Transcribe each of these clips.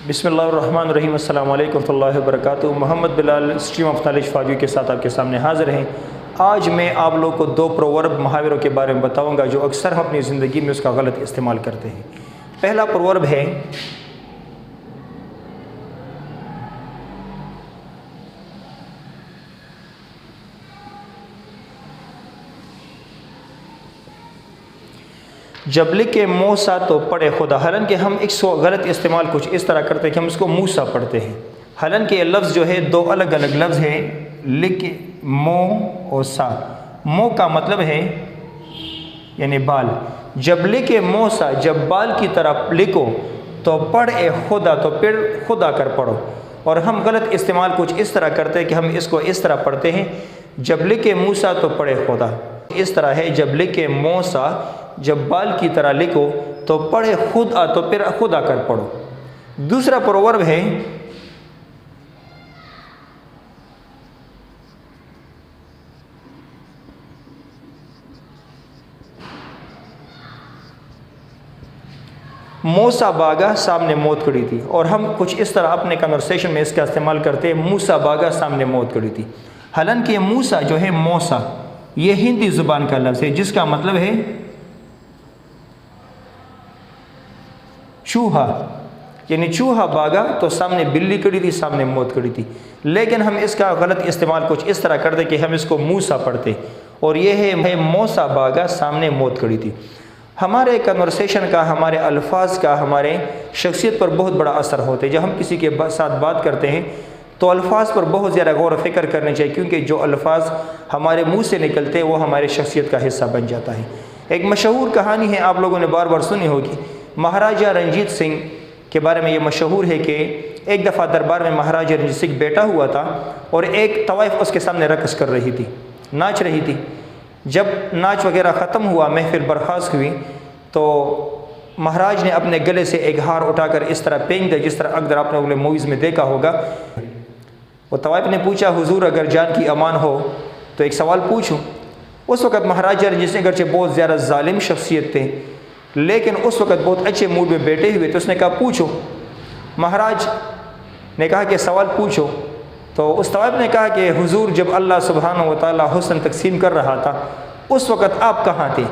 बिस्मिल्लाहिर्रहमानिर्रहीम। अस्सलाम वालेकुम वरहमतुल्लाहि वबरकातुहू। Mohammad Bilal stream of knowledge फाजू के साथ आपके सामने हाज़िर हैं। आज मैं आप लोगों को दो प्रोवर्ब मुहावरों के बारे में बताऊंगा जो अक्सर हम अपनी ज़िंदगी में उसका गलत इस्तेमाल करते हैं। पहला प्रोवर्ब है जब लिखे मूसा तो पढ़े खुदा। हालांकि हम इसको गलत इस्तेमाल कुछ इस तरह करते हैं कि हम इसको मूसा पढ़ते हैं। हालांकि ये लफ्ज़ जो है दो अलग अलग लफ्ज़ है, लिख मो और सा। मो का मतलब है यानी बाल। जब लिखे मूसा, जब बाल की तरह लिखो तो पढ़े खुदा, तो फिर खुदा कर पढ़ो। और हम गलत इस्तेमाल कुछ इस तरह करते हैं कि हम इसको इस तरह पढ़ते हैं, जब लिखे मूसा तो पढ़े खुदा। इस तरह है, जब लिखे मूसा, जब बाल की तरह लिखो तो पढ़े खुदा, तो फिर खुदा कर पढ़ो। दूसरा प्रोवर्ब है मूसा भागा सामने मौत खड़ी थी। और हम कुछ इस तरह अपने कन्वर्सेशन में इसका इस्तेमाल करते हैं, मूसा भागा सामने मौत खड़ी थी। हालांकि मूसा जो है मूसा, ये हिंदी ज़ुबान का लफ्ज़ है जिसका मतलब है चूहा। यानी चूहा भागा तो सामने बिल्ली खड़ी थी, सामने मौत खड़ी थी। लेकिन हम इसका गलत इस्तेमाल कुछ इस तरह करते कि हम इसको मूसा पढ़ते, और ये है मूसा भागा सामने मौत खड़ी थी। हमारे कन्वर्सेशन का, हमारे अल्फाज का हमारे शख्सियत पर बहुत बड़ा असर होता है। जब हम किसी के साथ बात करते हैं तो अल्फाज पर बहुत ज़्यादा गौर व फिक्र करनी चाहिए, क्योंकि जो अल्फाज हमारे मुंह से निकलते हैं वो हमारे शख्सियत का हिस्सा बन जाता है। एक मशहूर कहानी है, आप लोगों ने बार बार सुनी होगी। महाराजा रंजीत सिंह के बारे में ये मशहूर है कि एक दफ़ा दरबार में महाराजा रंजीत सिंह बैठा हुआ था और एक तवाइफ उसके सामने रक़्स कर रही थी, नाच रही थी। जब नाच वगैरह ख़त्म हुआ, महफिल बर्खास्त हुई, तो महाराज ने अपने गले से एक हार उठाकर इस तरह फेंक दिया, जिस तरह अक्सर आपने अपने मूवीज़ में देखा होगा। वो तवाइफ ने पूछा, हुजूर अगर जान की अमान हो तो एक सवाल पूछूं। उस वक़्त महाराजा रंजीत सिंह अगरचे बहुत ज़्यादा ज़ालिम शख्सियत थे, लेकिन उस वक़्त बहुत अच्छे मूड में बैठे हुए, तो उसने कहा पूछो। महाराज ने कहा कि सवाल पूछो। तो उस तवाइफ ने कहा कि हुजूर, जब अल्लाह सुब्हानहू व तआला हुस्न तकसीम कर रहा था उस वक़्त आप कहाँ थे?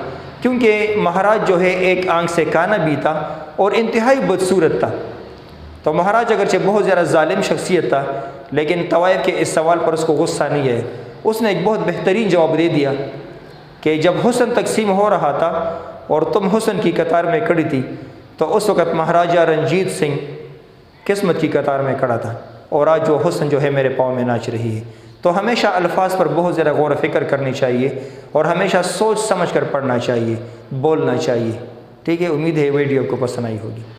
क्योंकि महाराज जो है एक आंख से काना भी था और इंतहाई बदसूरत था। तो महाराज अगरचे बहुत ज़्यादा ज़ालिम शख्सियत था, लेकिन तवाइफ के इस सवाल पर उसको गुस्सा नहीं है। उसने एक बहुत बेहतरीन जवाब दे दिया कि जब हुस्न तकसीम हो रहा था और तुम हुस्न की कतार में खड़ी थी, तो उस वक़्त महाराजा रंजीत सिंह किस्मत की कतार में खड़ा था, और आज जो हुस्न जो है मेरे पाँव में नाच रही है। तो हमेशा अल्फाज पर बहुत ज़्यादा गौर व फिक्र करनी चाहिए और हमेशा सोच समझ कर पढ़ना चाहिए, बोलना चाहिए। ठीक है, उम्मीद है वीडियो को पसंद आई होगी।